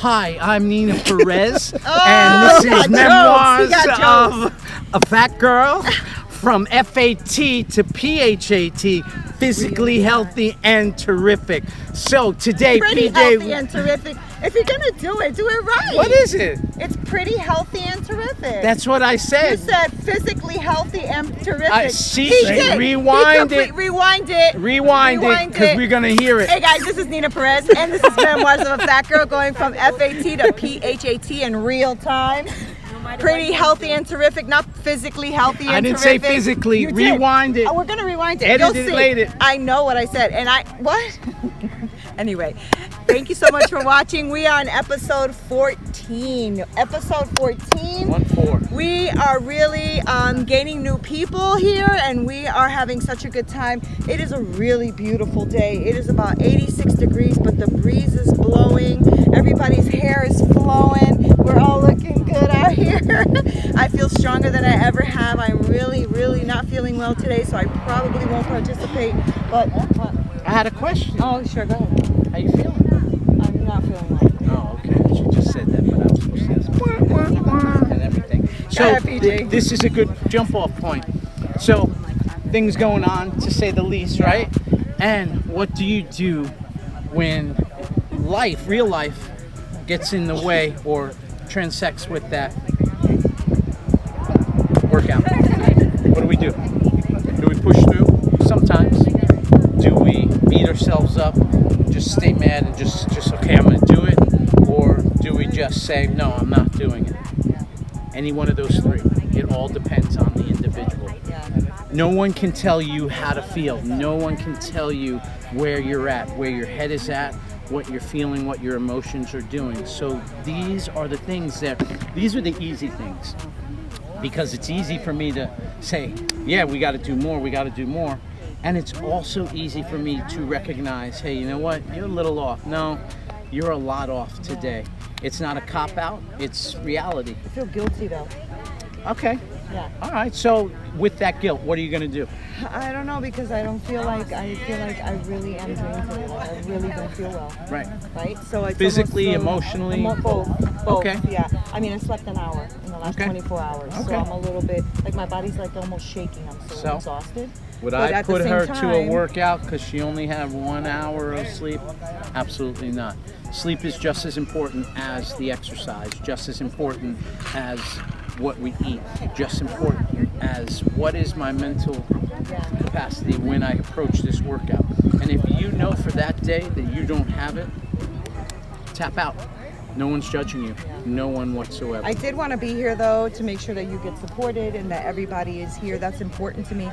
Hi, I'm Nina Perez, and this is Memoirs of a Fat Girl from FAT to PHAT, physically healthy and terrific. So today, pretty PJ, healthy and terrific. If you're gonna do it right. What is it? It's pretty healthy and terrific. That's what I said. You said physically healthy and terrific. He did. Rewind it. Rewind it. Rewind it, because we're gonna hear it. Hey guys, this is Nina Perez, and this is Memoirs of a Fat Girl, going from FAT to PHAT in real time. Pretty healthy and terrific, not physically healthy and terrific. I didn't say physically. You rewind did. it. Oh, we're gonna rewind it. Edit You'll it see. later. I know what I said, and what? Anyway, thank you so much for watching. We are on episode 14. Episode 14. 1-4. We are really gaining new people here, and we are having such a good time. It is a really beautiful day. It is about 86 degrees, but the breeze is blowing. Everybody's hair is flowing. We're all looking good out here. I feel stronger than I ever have. I'm really, really not feeling well today, so I probably won't participate. But I had a question. oh, sure, go ahead. How you feeling? I'm not feeling well. Oh, okay. She just said that, but I was supposed to say and everything. So Yeah, PJ. this is a good jump-off point. So things going on, to say the least, right? And what do you do when life, real life, gets in the way or transects with that workout? What do we do? Do we push through sometimes? Do we beat ourselves up, just stay mad and just okay, I'm going to do it? Or do we just say, no, I'm not doing it? Any one of those three. It all depends on the individual. No one can tell you how to feel. No one can tell you where you're at, where your head is at, what you're feeling, what your emotions are doing. So these are the things these are the easy things. Because it's easy for me to say, yeah, we got to do more. And it's also easy for me to recognize, hey, you know what? You're a little off. No, you're a lot off today. It's not a cop-out. It's reality. I feel guilty, though. Okay. Yeah. All right. So with that guilt, what are you going to do? I don't know, because I feel like I really am drained today. Like, I really don't feel well. Right? So it's physically, almost, emotionally? Both. Okay. Yeah. I mean, I slept an hour in the last 24 hours. Okay. So I'm a little bit, like, my body's like almost shaking. I'm so exhausted. Would But I at the put same her to a time- workout because she only had 1 hour of sleep? Absolutely not. Sleep is just as important as the exercise, just as important as what we eat, just important as what is my mental capacity when I approach this workout. And if you know for that day that you don't have it, tap out. No one's judging you. No one whatsoever. I did want to be here, though, to make sure that you get supported and that everybody is here. That's important to me.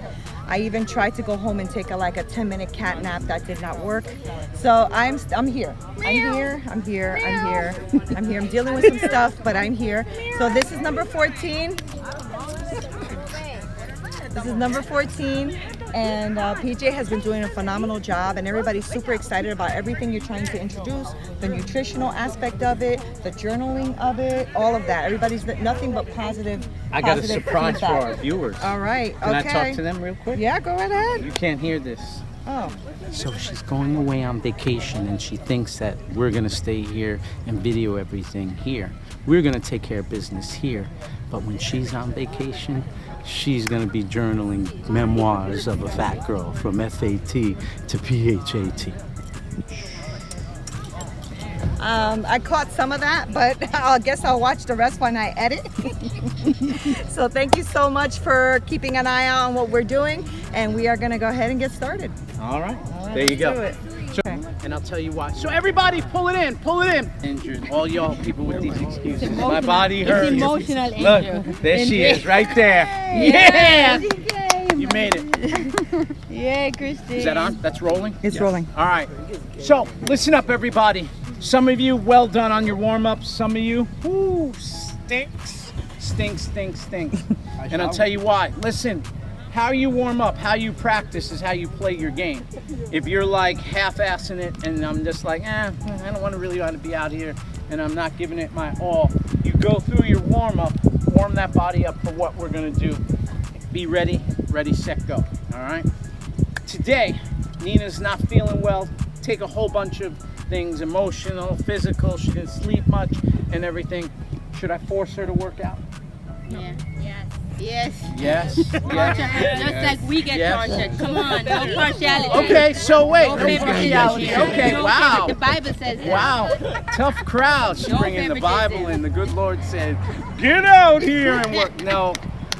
I even tried to go home and take a 10-minute cat nap. That did not work. So I'm here. I'm here. I'm dealing with some stuff, but I'm here. So this is number 14. This is number 14. And PJ has been doing a phenomenal job, and everybody's super excited about everything you're trying to introduce, the nutritional aspect of it, the journaling of it, all of that. Everybody's nothing but positive. I got a surprise feedback. for our viewers. All right. Can okay. I talk to them real quick? Yeah, go right ahead. You can't hear this. Oh. So she's going away on vacation, and she thinks that we're going to stay here and video everything here. We're going to take care of business here. But when she's on vacation, she's going to be journaling Memoirs of a Fat Girl from FAT to PHAT. I caught some of that, but I guess I'll watch the rest when I edit. So thank you so much for keeping an eye out on what we're doing, and we are going to go ahead and get started. All right. There you go. So, and I'll tell you why. So everybody, pull it in. Injured. All y'all people with these excuses. My body hurts. It's emotional Look, there she is, right there. Yeah. You made it. Yeah, Christine. Is that on? That's rolling? It's rolling. All right. So listen up, everybody. Some of you, well done on your warm-up. Some of you, stinks. And I'll tell you why. Listen, how you warm up, how you practice is how you play your game. If you're like half-assing it and I'm just like, I don't really want to be out here and I'm not giving it my all, you go through your warm-up, warm that body up for what we're going to do. Be ready, set, go. All right? Today, Nina's not feeling well. Take a whole bunch of things emotional, physical. She didn't sleep much and everything. Should I force her to work out? Yeah. Yes. Yes. Just like we get tortured. Come on, no partiality. Okay, so wait. No favoritism. Okay, No wow. The Bible says that. Wow, tough crowd. She's No bringing the Bible favoritism. in. The good Lord said, get out here and work. No.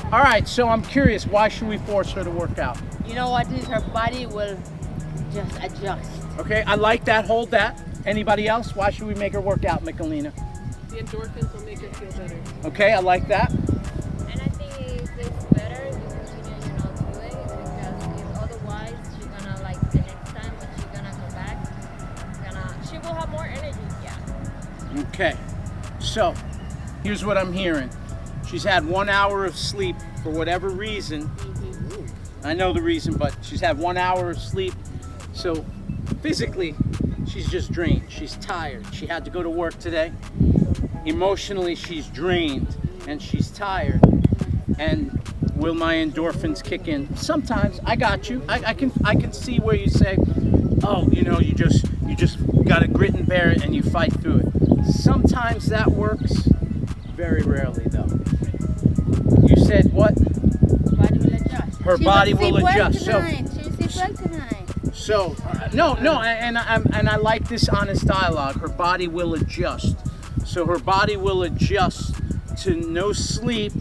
All right, so I'm curious, why should we force her to work out? You know what is her body will just adjust. Okay, I like that. Hold that. Anybody else? Why should we make her work out, Michelina? The endorphins will make her feel better. Okay, I like that. And I think it's better to continue, doing it because if otherwise she's gonna like the next time when she's gonna come back, she will have more energy. Yeah. Okay, so here's what I'm hearing. She's had 1 hour of sleep for whatever reason. I know the reason, but she's had 1 hour of sleep. So physically, she's just drained. She's tired. She had to go to work today. Emotionally, she's drained and she's tired. And will my endorphins kick in? Sometimes. I got you. I can see where you say, oh, you just gotta grit and bear it and you fight through it. Sometimes that works. Very rarely though. You said what? Her body will adjust. Her body will adjust. She will sleep well tonight. So no, and I like this honest dialogue. Her body will adjust. So her body will adjust to no sleep,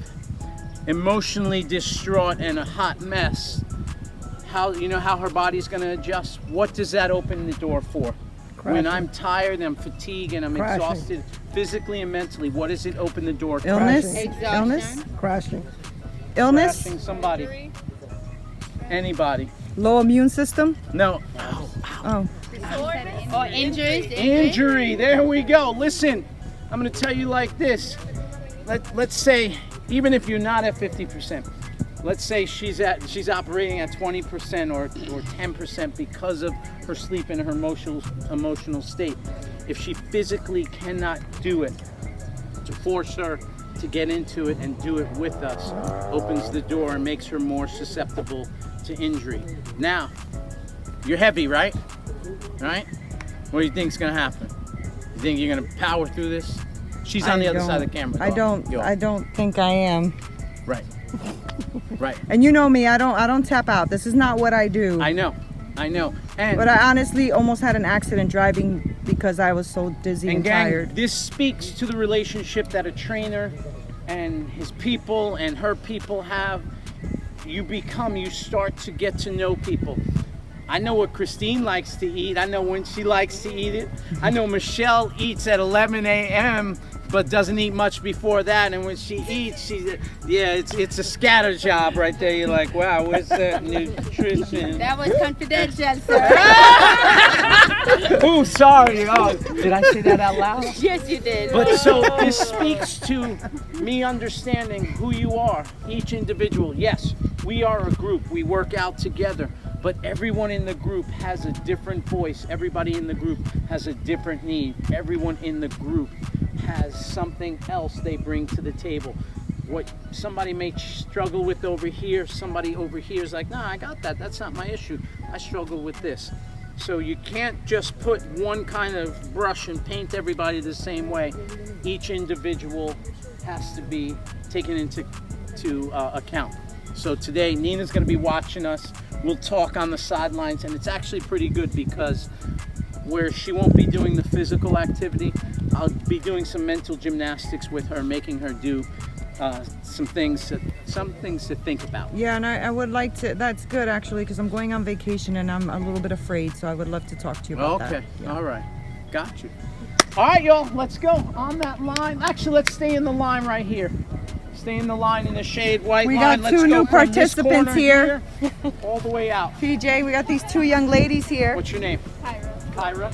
emotionally distraught, and a hot mess. How her body's going to adjust? What does that open the door for? When I'm tired, I'm fatigued, and I'm exhausted physically and mentally, what does it open the door for? Illness? Exhaustion. Illness? Crashing. Illness? Crashing somebody. Anybody. Low immune system? No. Oh. Or injuries. Injury. There we go. Listen, I'm going to tell you like this. Let's say, even if you're not at 50%, let's say she's operating at 20% or 10% because of her sleep and her emotional state. If she physically cannot do it, to force her to get into it and do it with us opens the door and makes her more susceptible to injury. Now, you're heavy, right? Right? What do you think's gonna happen? You think you're gonna power through this? She's on the other side of the camera. I don't think I am. Right. Right. And you know me, I don't tap out. This is not what I do. I know. And But I honestly almost had an accident driving because I was so dizzy and gang, tired. this speaks to the relationship that a trainer and his people and her people have. You start to get to know people. I know what Christine likes to eat. I know when she likes to eat it. I know Michelle eats at 11 a.m. but doesn't eat much before that. And when she eats, it's a scatter job right there. You're like, wow, where's that nutrition? That was confidential, sir. Oh, sorry. Oh, did I say that out loud? Yes, you did. But so this speaks to me understanding who you are, each individual. Yes, we are a group. We work out together. But everyone in the group has a different voice. Everybody in the group has a different need. Everyone in the group has something else they bring to the table. What somebody may struggle with over here, somebody over here is like, nah, I got that. That's not my issue. I struggle with this. So you can't just put one kind of brush and paint everybody the same way. Each individual has to be taken into account. So today, Nina's going to be watching us. We'll talk on the sidelines, and it's actually pretty good because where she won't be doing the physical activity, I'll be doing some mental gymnastics with her, making her do some things to think about. Yeah, and I would like to. That's good actually, because I'm going on vacation and I'm a little bit afraid. So I would love to talk to you about that. Okay, all right, got you. All right, y'all, let's go on that line. Actually, let's stay in the line right here. Stay in the line in the shade, white We line. got Let's two go new from this participants corner here. all the way out. PJ, we got these two young ladies here. What's your name? Kyra. Kyra?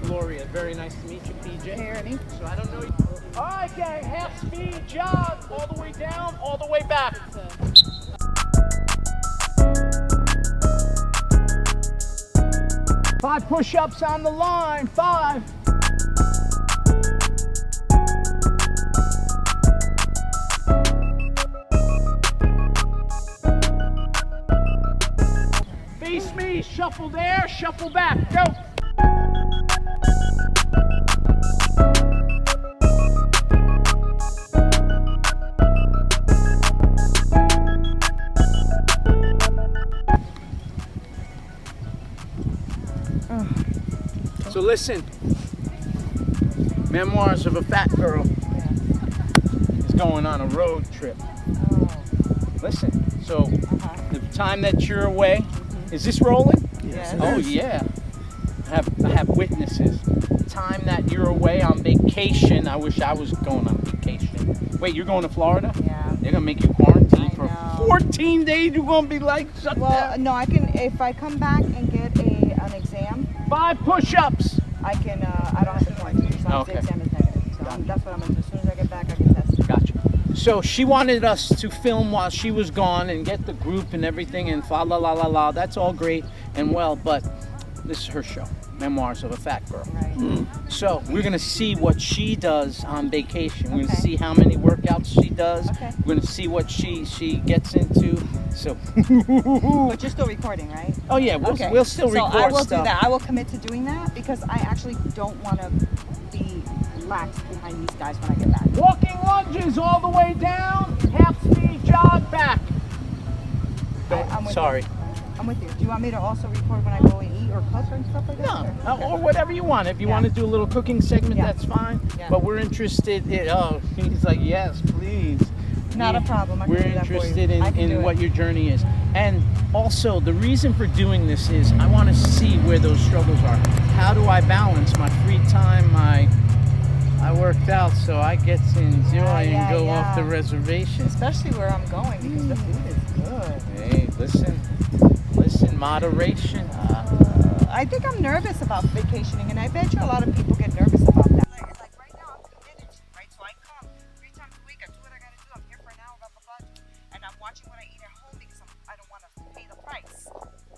Gloria. Very nice to meet you, PJ. Hey, Ernie. So I don't know you. All right, gang, half speed jog, all the way down, all the way back. 5 push-ups on the line, 5. Face me, shuffle there, shuffle back, go. listen. Memoirs of a Fat Girl is going on a road trip. Oh. Listen, so the time that you're away, is this rolling? Yes. Oh yeah. I have witnesses. The time that you're away on vacation, I wish I was going on vacation. Wait, you're going to Florida? Yeah. They're gonna make you quarantine I for know. 14 days. You're gonna be like, shut Well, down. no, I can, if I come back and get an exam, 5 push-ups. I can, I don't have to quarantine, as long as Okay. the exam is negative. So that's what I'm gonna do. As soon as I get back, I can test it. Gotcha. So she wanted us to film while she was gone and get the group and everything and fa la la la la. That's all great and well, but this is her show, Memoirs of a Fat Girl. Right. So we're gonna see what she does on vacation. We're Okay. gonna see how many workouts she does. Okay. We're gonna see what she gets into. So. But you're still recording, right? Oh yeah, we'll still record So I will stuff. do that. I will commit to doing that because I actually don't want to be lax behind these guys when I get back. Walking lunges all the way down, half speed jog back. I'm with Sorry. You. I'm with you. Do you want me to also record when I go and eat or cook and stuff like that? No, or whatever you want. If you Yeah. want to do a little cooking segment, Yeah. that's fine. Yeah. But we're interested in, oh, he's like, yes, please. Not a problem. I can We're do that for you. interested I can in do what it. your journey is. And also, the reason for doing this is I want to see where those struggles are. How do I balance my free time, I worked out, so I get to enjoy and go off the reservation. Especially where I'm going because the food is good. Hey, listen, moderation. I think I'm nervous about vacationing, and I bet you a lot of people get nervous about that. Like right now, I'm committed, right? So I come 3 times a week. I do what I gotta do. I'm here for an hour, blah blah blah, and I'm watching what I eat at home because I don't want to pay the price,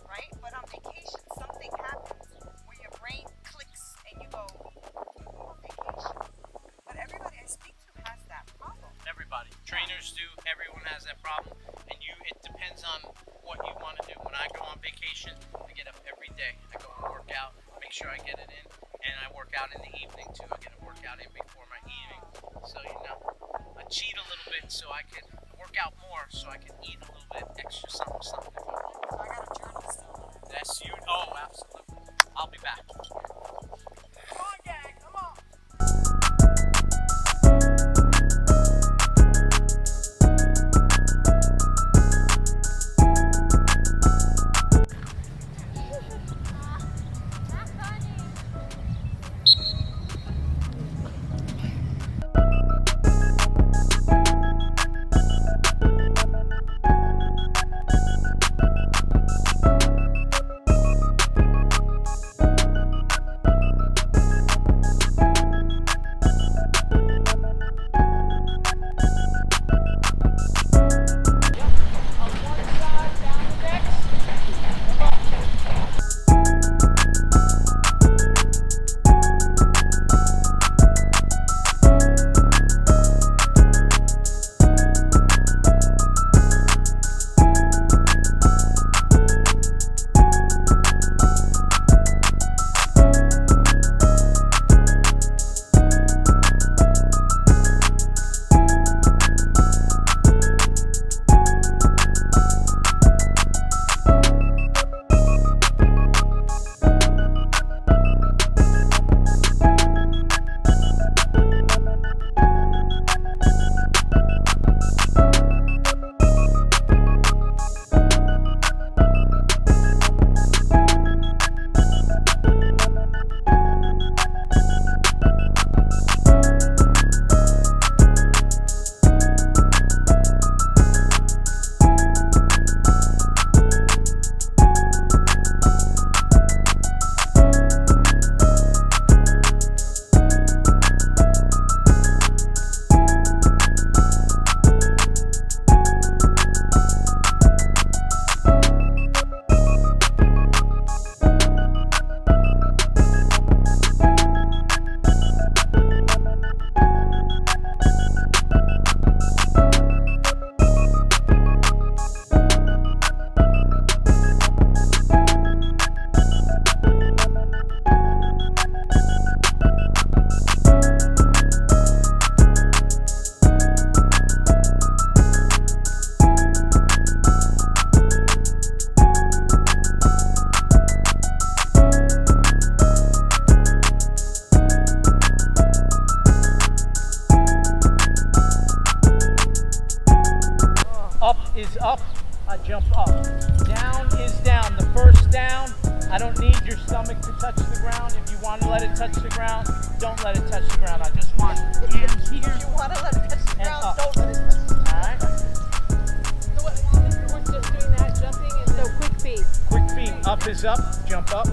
right? But on vacation, something happens where your brain clicks and you go, vacation. But everybody I speak to has that problem. Everybody, trainers do. Everyone has that problem, and it depends on what you want to do. When I go on vacation, I get up every day. I go and work out, make sure I get it in, and I work out in the evening too. I get a workout in before my eating, so I cheat a little bit so I can work out more, so I can eat a little bit extra something if I want. So I got a journal still. That's you. Oh, absolutely. I'll be back. Come on, gang. Come on. is up, I jump up. Down is down. The first down, I don't need your stomach to touch the ground. If you want to let it touch the ground, don't let it touch the ground. I just want hands here. If you want to let it touch the ground, up. don't let it touch the ground. All right. So we're just doing that, jumping, and so quick feet. Quick feet. Up is up, jump up.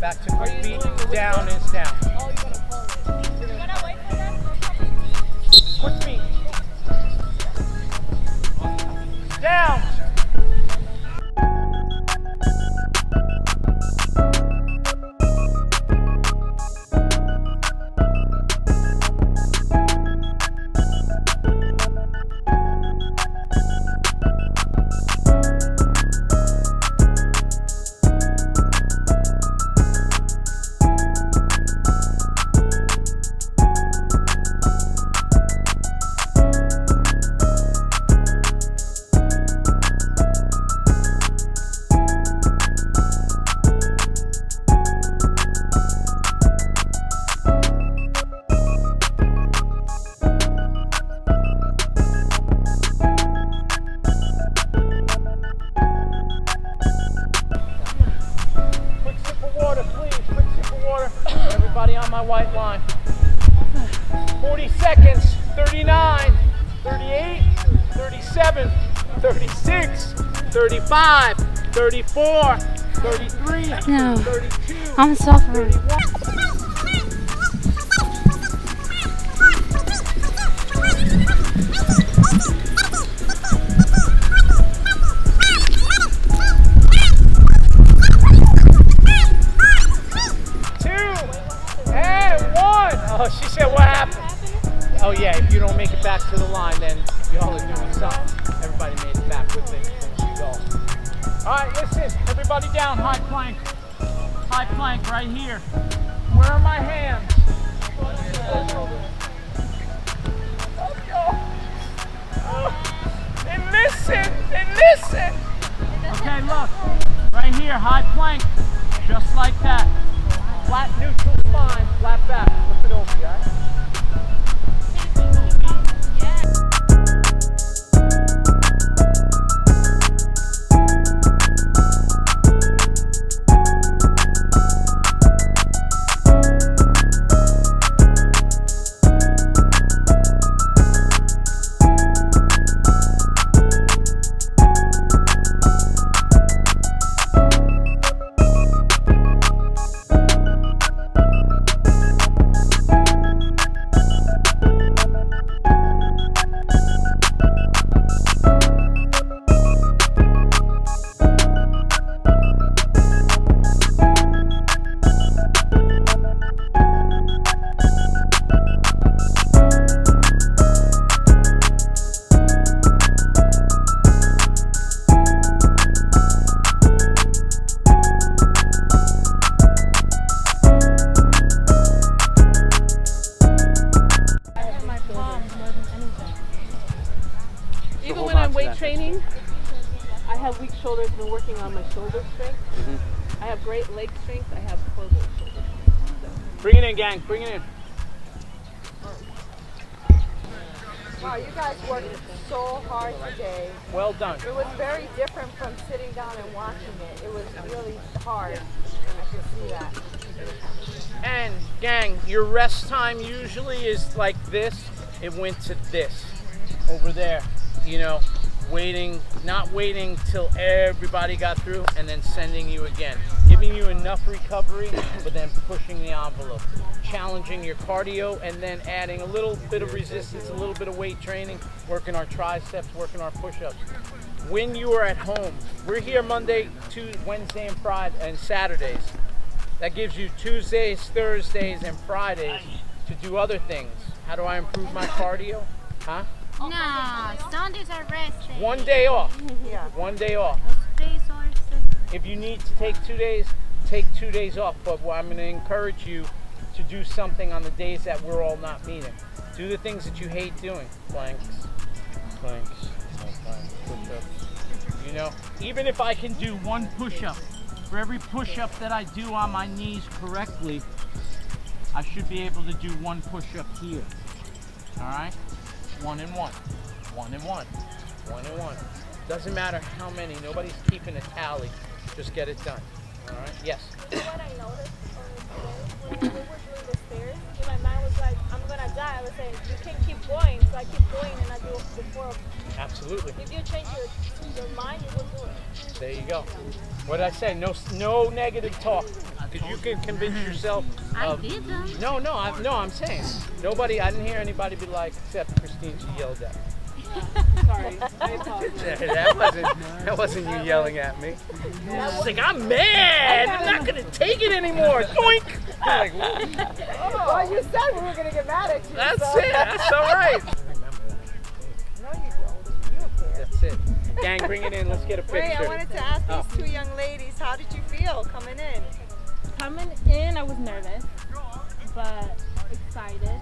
Back to quick you feet. doing the Down wiggle? is down. Oh, you're gonna pull it. You're gonna wait for them? Quick feet. Down. Everybody on my white line. 40 seconds. 39, 38, 37, 36, 35, 34, 33, No. 32, I'm suffering. 31. Oh, she said, what happened? Oh yeah, if you don't make it back to the line, then y'all are doing something. Everybody made it back with it. Then she goes. All right, listen, everybody down, high plank. High plank right here. Where are my hands? And listen, and listen. Okay, look, right here, high plank, just like that. Flat neutral spine, flat back. Flip it over, guys. Even when I'm weight training, I have weak shoulders. Been working on my shoulder strength. I have great leg strength. I have horrible shoulder strength. Bring it in, gang. Bring it in. Wow, you guys worked so hard today. Well done. It was very different from sitting down and watching it. It was really hard. I can see that. And gang, your rest time usually is like this. It went to this over there. You know, not waiting till everybody got through and then sending you again. Giving you enough recovery, but then pushing the envelope. Challenging your cardio and then adding a little bit of resistance, a little bit of weight training, working our triceps, working our push-ups. When you are at home, we're here Monday, Tuesday, Wednesday, and Friday, and Saturdays. That gives you Tuesdays, Thursdays, and Fridays to do other things. How do I improve my cardio? Huh? No, Sundays are rest day. 1 day off. Yeah. 1 day off. Days are If you need to take 2 days, take 2 days off. But I'm going to encourage you to do something on the days that we're all not meeting. Do the things that you hate doing. Planks, push-ups. You know, even if I can do one push-up, for every push-up that I do on my knees correctly, I should be able to do one push-up here. All right? 1 and 1, 1 and 1, 1 and 1, Doesn't matter how many. Nobody's keeping a tally. Just get it done. All right? Yes. What I noticed when we were doing the stairs, my mind was like, I'm gonna die. I was saying, you can keep going, so I keep going and I do the 4 of them. Absolutely. If you change your mind, you will do it. There you go. What did I say? No negative talk. Because you can convince yourself of... I did that. No, I'm saying. Nobody, I didn't hear anybody be like, except Christine, she yelled at me. Sorry. I apologize. that wasn't you yelling at me. She's like, I'm mad. I'm not going to take it anymore. Doink. Like, Well, you said we were going to get mad at you. that's so. it. That's all right. No, you don't. You don't care. That's it. Gang, bring it in. Let's get a picture. Wait, I wanted to ask these 2 young ladies, how did you feel coming in? Coming in, I was nervous, but excited.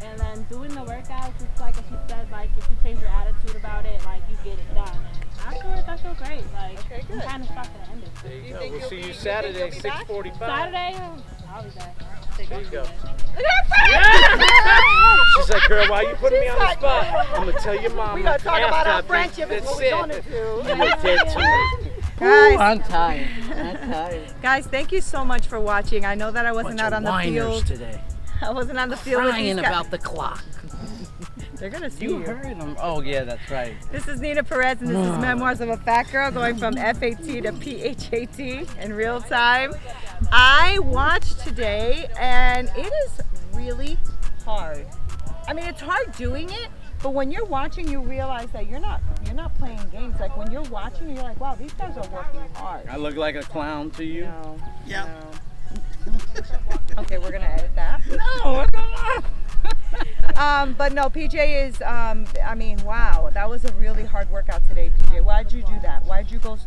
And then doing the workouts, it's like she said, like if you change your attitude about it, like you get it done. And afterwards, I feel great. Like Okay, good. I'm kind of shocked that it ended. There you You go. think We'll you'll see be- you you think Saturday, you'll be back? 6:45. Saturday, I'll be there. There you go. She's like, girl, why are you putting me on the spot? I'm going to tell your mom. We gotta talk about after our I beat- friendship is That's what we're it. gonna do. You're dead to me. Guys, I'm tired. I'm tired. guys, thank you so much for watching. I know that I wasn't out on the field. Today. I wasn't on the field with these Crying guys. about the clock. They're gonna see You you. heard them. Oh yeah, that's right. This is Nina Perez, and this is Memoirs of a Fat Girl, going from FAT to PHAT in real time. I watched today, and it is really hard. I mean, it's hard doing it, but when you're watching, you realize that you're not playing games. Like when you're watching, you're like, wow, these guys are working hard. I look like a clown to you? No. Yeah. No. Okay, we're gonna edit that. No, But no, PJ is, I mean, wow, that was a really hard workout today, PJ. Why'd you do that? Why'd you go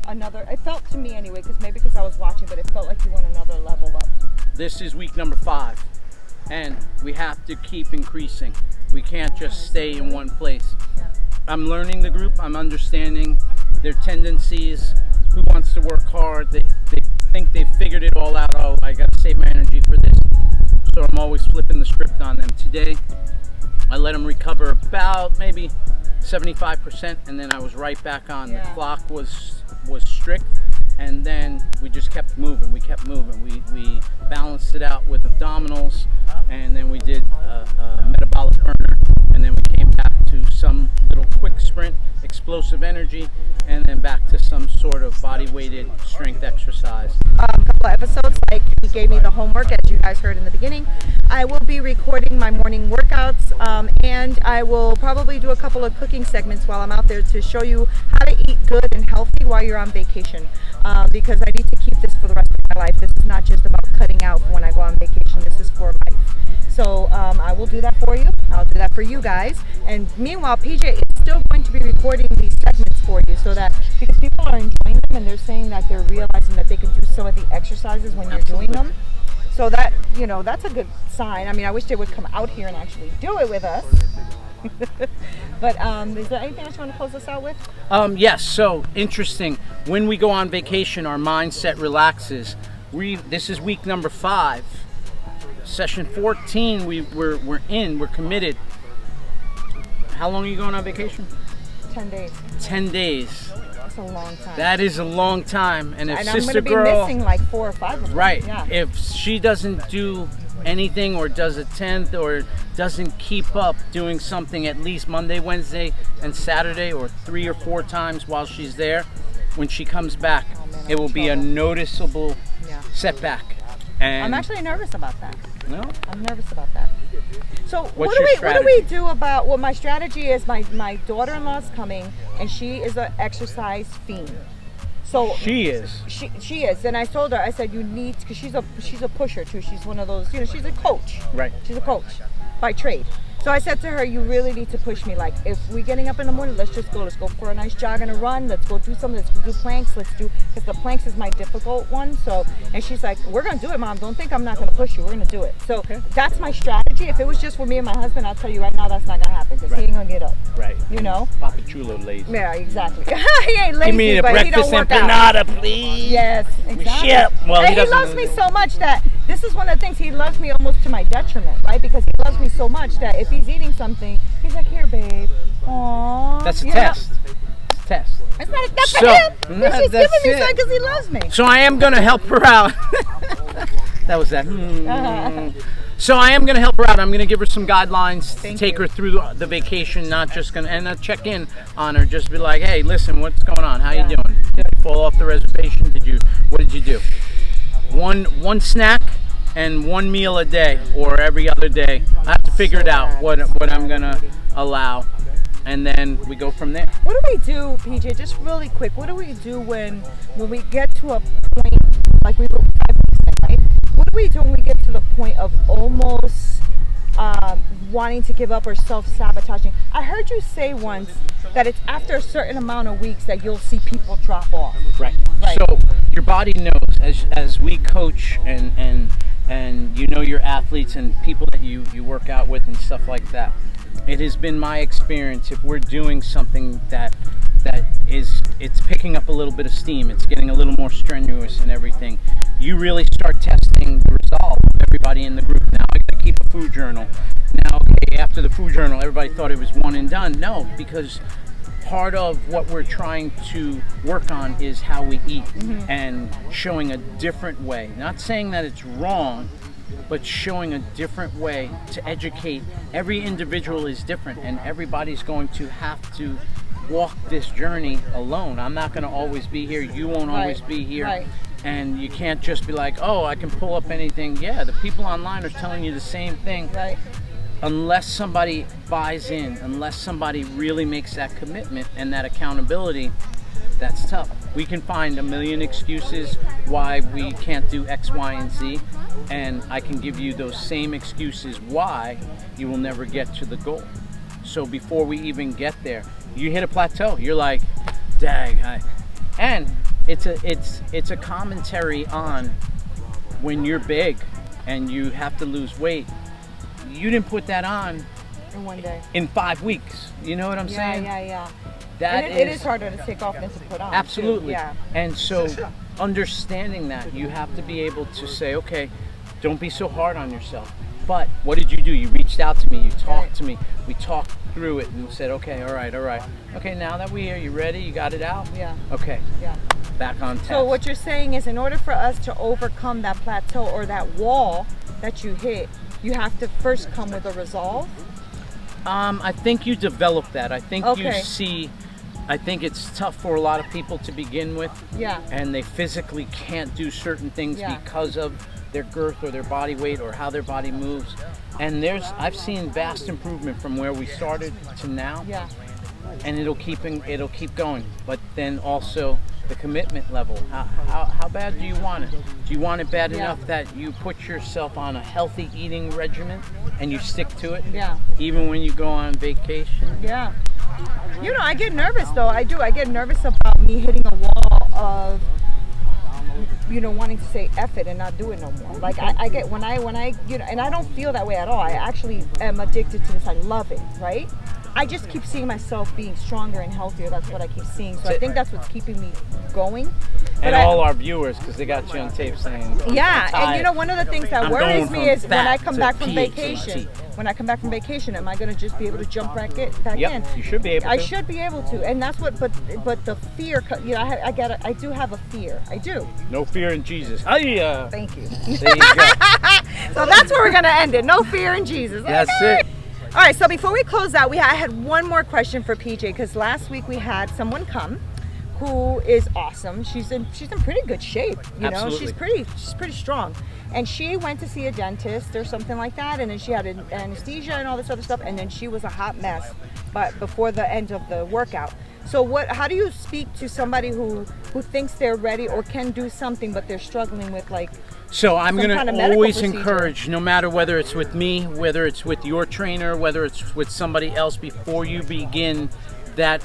another, it felt to me anyway, because I was watching, but it felt like you went another level up. This is week number 5, and we have to keep increasing. We can't just stay in one place. I'm learning the group. I'm understanding their tendencies, who wants to work hard. They think they've figured it all out. Oh, I got to save my energy for this. So I'm always flipping the script on them. Today, I let them recover about maybe 75%, and then I was right back on. Yeah. The clock was strict, and then we just kept moving. We kept moving. We balanced it out with abdominals, and then we did a metabolic earner, and then we came back to some little quick sprint, explosive energy, and then back to some sort of body-weighted strength exercise. Couple of episodes, like he gave me the homework, as you guys heard in the beginning. I will be recording my morning workouts, and I will probably do a couple of cooking segments while I'm out there to show you how to eat good and healthy while you're on vacation, because I need to keep this for the rest of my life. This is not just about cutting out when I go on vacation. This is for life. So I will do that for you. I'll do that for you guys. And meanwhile, PJ is still going to be recording these segments for you, so that because people are enjoying them and they're saying that they're realizing that they can do some of the exercises when you're doing them. So that, you know, that's a good sign. I mean, I wish they would come out here and actually do it with us. But is there anything else you want to close us out with? Yes, so interesting. When we go on vacation, our mindset relaxes. This is week number 5. Session 14, we're committed. How long are you going on vacation? 10 days. 10 days. That's a long time. That is a long time. And if and I'm going sister to be girl, missing like 4 or 5 of them. right? Yeah. If she doesn't do anything, or does a 10th, or doesn't keep up doing something at least Monday, Wednesday, and Saturday, or 3 or 4 times while she's there, when she comes back, man, it will I'm be a trouble. noticeable Yeah. setback. And I'm actually nervous about that. no. I'm nervous about that. So What's what your do we do about, well, my strategy is my daughter-in-law's coming, and she is an exercise fiend. So She is. she is, and I told her, I said, you need, because she's a pusher too. She's one of those, you know, she's a coach. Right. She's a coach by trade. So I said to her, you really need to push me. Like, if we're getting up in the morning, let's go for a nice jog and a run. Let's go do something. Let's do planks. Because the planks is my difficult one. So, and she's like, we're going to do it, Mom. Don't think I'm not going to push you. We're going to do it. So that's my strategy. If it was just for me and my husband, I'll tell you right now, that's not going to happen, because he ain't going to get up. Right. You know? Papa Chulo lazy. Yeah, exactly. He ain't lazy, Give me a but he don't breakfast work out. empanada, please. Yes, exactly. Shit. Well, And he doesn't- loves me so much that this is one of the things, he loves me almost to my detriment, right? Because he loves me so much that if he's eating something, he's like, here, babe. Aww. That's a You know? test. test. It's not for So- him. No, She's that's giving me it. some because he loves me. So I am going to help her out. That was that. So I am going to help her out. I'm going to give her some guidelines to take her through the vacation, not just going to, and check in on her. Just be like, hey, listen, what's going on? How you doing? Did you fall off the reservation? What did you do? One snack and one meal a day or every other day. I have to figure it out what I'm going to allow. And then we go from there. What do we do, PJ? Just really quick. What do we do when we get to a point like we were 5 weeks in, right? What do we do when we get to the point of almost wanting to give up or self-sabotaging? I heard you say once that it's after a certain amount of weeks that you'll see people drop off. Right. So your body knows as we coach and you know your athletes and people that you work out with and stuff like that. It has been my experience, if we're doing something that it's picking up a little bit of steam, it's getting a little more strenuous and everything, you really start testing the resolve of everybody in the group. Now I gotta keep a food journal. Now, okay, after the food journal, everybody thought it was one and done. No, because part of what we're trying to work on is how we eat and showing a different way. Not saying that it's wrong, but showing a different way to educate. Every individual is different and everybody's going to have to walk this journey alone. I'm not going to always be here. You won't always be here. Right. And you can't just be like, oh, I can pull up anything. Yeah, the people online are telling you the same thing. Right. Unless somebody buys in, unless somebody really makes that commitment and that accountability, that's tough. We can find a million excuses why we can't do X, Y, and Z, and I can give you those same excuses why you will never get to the goal. So before we even get there, you hit a plateau. You're like, dang, and it's a commentary on when you're big and you have to lose weight. You didn't put that on In one day. in 5 weeks. You know what I'm saying? Yeah. That And it is harder to take off than to put on. Absolutely. Too. Yeah. And so understanding that, you have to be able to say, okay, don't be so hard on yourself. But what did you do? You reached out to me, you talked to me, we talked through it and said, okay, all right. Okay, now that we're here, you ready? You got it out? Yeah. Okay. Yeah. Back on task. So what you're saying is in order for us to overcome that plateau or that wall that you hit, you have to first come with a resolve? I think you develop that. I think you Okay. see, I think it's tough for a lot of people to begin with. Yeah. And they physically can't do certain things Yeah. because of their girth or their body weight or how their body moves. And I've seen vast improvement from where we started to now. Yeah. And it'll keep going. But then also the commitment level. How bad do you want it? Do you want it bad enough that you put yourself on a healthy eating regimen and you stick to it? Yeah. Even when you go on vacation? Yeah. You know, I get nervous though. I do. I get nervous about me hitting a wall of, you know, wanting to say F it and not do it no more. Like I get when I you know, and I don't feel that way at all. I actually am addicted to this. I love it, right? I just keep seeing myself being stronger and healthier. That's what I keep seeing. So I think that's what's keeping me going. And all our viewers, because they got you on tape saying, yeah, and you know, one of the things that I'm worries going me from is when I fat come to back from PhD. vacation. When I come back from vacation, am I going to just be able to jump back in? Yep, you should be able to. I should be able to, and that's what. But the fear, you know, I do have a fear. I do. No fear in Jesus. Hiya. Thank you. There you go. So that's where we're going to end it. No fear in Jesus. That's Okay. it. All right. So before we close out, I had one more question for PJ because last week we had someone come who is awesome. She's in pretty good shape. You know, she's pretty strong. And she went to see a dentist or something like that, and then she had anesthesia and all this other stuff, and then she was a hot mess but before the end of the workout. So how do you speak to somebody who thinks they're ready or can do something but they're struggling with like So I'm going kind of to medical always procedure? encourage, no matter whether it's with me, whether it's with your trainer, whether it's with somebody else, before you begin that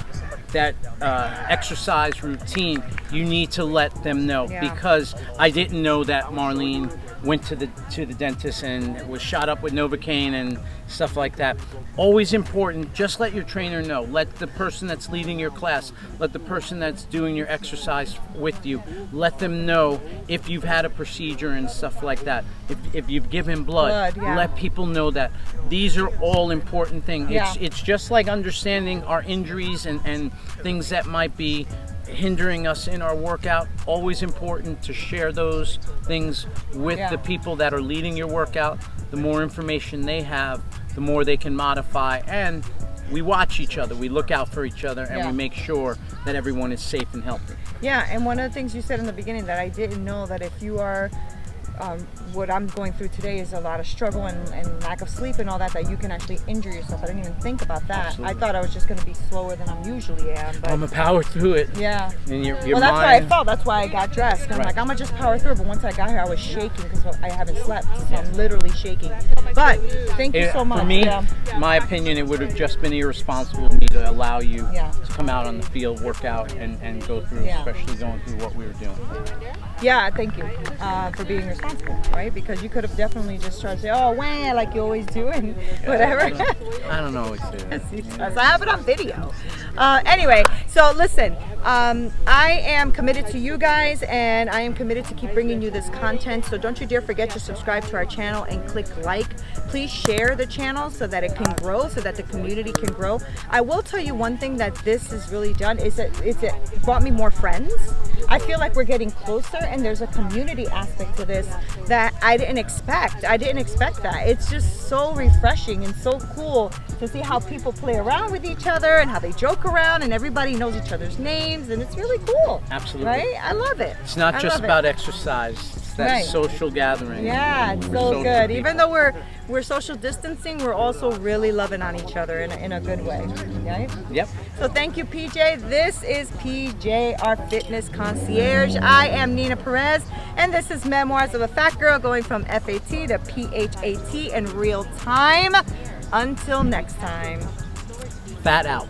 exercise routine, you need to let them know. Yeah. Because I didn't know that Marlene went to the dentist and was shot up with Novocaine and stuff like that. Always important, just let your trainer know. Let the person that's leading your class, let the person that's doing your exercise with you, let them know if you've had a procedure and stuff like that. If you've given blood, yeah. let people know that. These are all important things. Yeah. It's just like understanding our injuries and things that might be hindering us in our workout. Always important to share those things with the people that are leading your workout. The more information they have, the more they can modify, and we watch each other, we look out for each other, and we make sure that everyone is safe and healthy. Yeah, and one of the things you said in the beginning that I didn't know, that if you are what I'm going through today is a lot of struggle and lack of sleep and all that, that you can actually injure yourself. I didn't even think about that. Absolutely. I thought I was just going to be slower than I usually am. But I'm a power through it. yeah. And your Well, that's what I mind, felt. That's why I got dressed. I'm like, I'm going to just power through it. But once I got here, I was shaking because I haven't slept. So I'm literally shaking. But thank you so much. For me, my opinion, it would have just been irresponsible of me to allow you to come out on the field, work out, and go through, especially going through what we were doing. Yeah, thank you for being responsible, right? Because you could have definitely just tried to say, oh, wah, like you always do, and whatever. I don't always do that. I have it on video. Anyway, so listen, I am committed to you guys, and I am committed to keep bringing you this content. So don't you dare forget to subscribe to our channel and click like. Please share the channel so that it can grow, so that the community can grow. I will tell you one thing that this has really done is that it brought me more friends. I feel like we're getting closer, and there's a community aspect to this that I didn't expect. I didn't expect that. It's just so refreshing and so cool to see how people play around with each other and how they joke around, and everybody knows each other's names, and it's really cool. Absolutely. Right? I love it. It's not just about exercise. It's that social gathering. Yeah, it's so good. Even though we're social distancing, we're also really loving on each other in a good way. Right? Yep. So thank you, PJ. This is PJ, our fitness concierge. I am Nina Perez, and this is Memoirs of a Fat Girl, going from FAT to PHAT in real time. Until next time. Fat out.